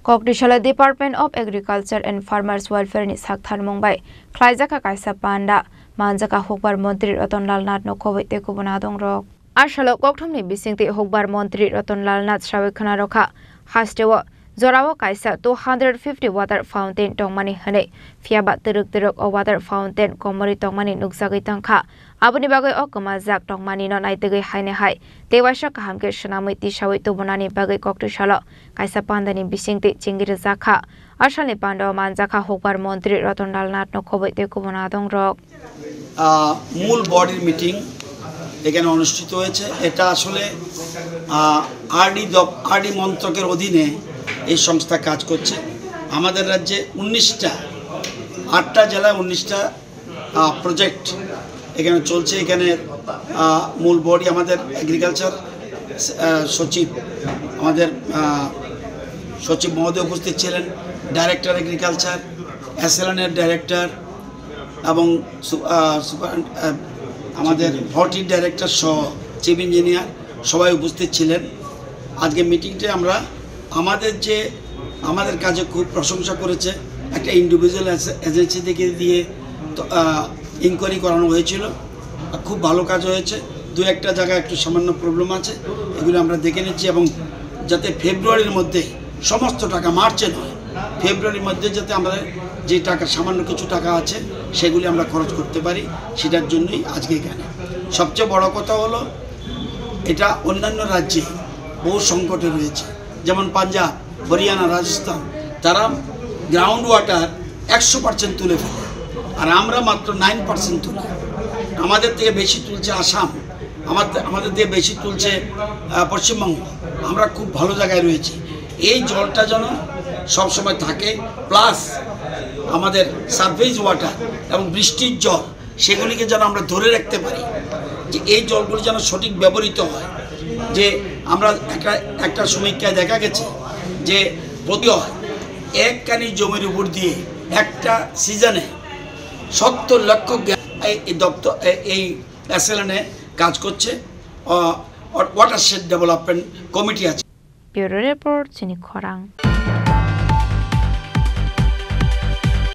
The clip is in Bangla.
Kokdishala Department of Agriculture and Farmers Welfare ni Sakthan Mumbai, Klaijaka Kaisa Panda, Manjaka Hokbar Montri Ratonlal Nat no Covid te Kubunadong Rock. Ashalo Koktum ni Bisingti Hokbar Montri Ratonlal Nat Shawikana Roka, Hastewa, Zorawa Kaisa 250 water fountain Tongmani Hane, Fiabat Turuk or water fountain, Komori Tongmani Nuksagi Tanka, Abunibago Okamazak Tongmani non Itagi Hine Hai, Dewashaka Hamke Shanamiti Shawi Tubunani Bagay Kokdishala, Kaisa Pandani Bisingti Chingir Zaka, Ashali Pando Manjaka Hokbar Montri Ratonlal Nat no Covid te Kubunadong Rock. মূল বডির মিটিং এখানে অনুষ্ঠিত হয়েছে। এটা আসলে আরডি মন্ত্রকের অধীনে এই সংস্থা কাজ করছে। আমাদের রাজ্যে 8টা জেলায় 19টা প্রজেক্ট এখানে চলছে। এখানে মূল বডি আমাদের এগ্রিকালচার সচিব, আমাদের সচিব মহোদয় উপস্থিত ছিলেন, ডাইরেক্টর এগ্রিকালচার, এসএলএনের ডাইরেক্টর এবং আমাদের হর্টির ডাইরেক্টর সহ চিফ ইঞ্জিনিয়ার সবাই উপস্থিত ছিলেন। আজকে মিটিংটা আমরা আমাদের কাজে খুব প্রশংসা করেছে। একটা ইন্ডিভিজুয়াল এজেন্সি থেকে দিয়ে ইনকোয়ারি করানো হয়েছিল, খুব ভালো কাজ হয়েছে। দু একটা জায়গায় একটু সামান্য প্রবলেম আছে, এগুলো আমরা দেখে নিচ্ছি এবং যাতে ফেব্রুয়ারির মধ্যে সমস্ত টাকা, মার্চে নয় ফেব্রুয়ারির মধ্যে যাতে আমরা যে টাকা সামান্য কিছু টাকা আছে সেগুলি আমরা খরচ করতে পারি, সেটার জন্যই আজকে এখানে। সবচেয়ে বড় কথা হলো এটা অন্যান্য রাজ্যে বহু সংকটে রয়েছে, যেমন পাঞ্জাব, হরিয়ানা, রাজস্থান, তারা গ্রাউন্ড ওয়াটার 100% তুলে ফেলে, আর আমরা মাত্র 9% তুলি। আমাদের থেকে বেশি তুলছে আসাম, আমাদের থেকে বেশি তুলছে পশ্চিমবঙ্গ। আমরা খুব ভালো জায়গায় রয়েছি। এই জলটা যেন সবসময় থাকে, প্লাস আমাদের সারফেস ওয়াটার এবং বৃষ্টির জল সেগুলিকে যেন আমরা ধরে রাখতে পারি, যে এই জলগুলি যেন সঠিক ব্যবহৃত হয়। যে আমরা একটা সমীক্ষায় দেখা গেছে যে প্রতি এক কানি জমির উপর দিয়ে একটা সিজনে 70 লক্ষ এই দপ্তর এই এসএলএনে কাজ করছে। ওয়াটারশেড ডেভেলপমেন্ট কমিটি আছে। ব্যুরো রিপোর্ট চিনি খরাং।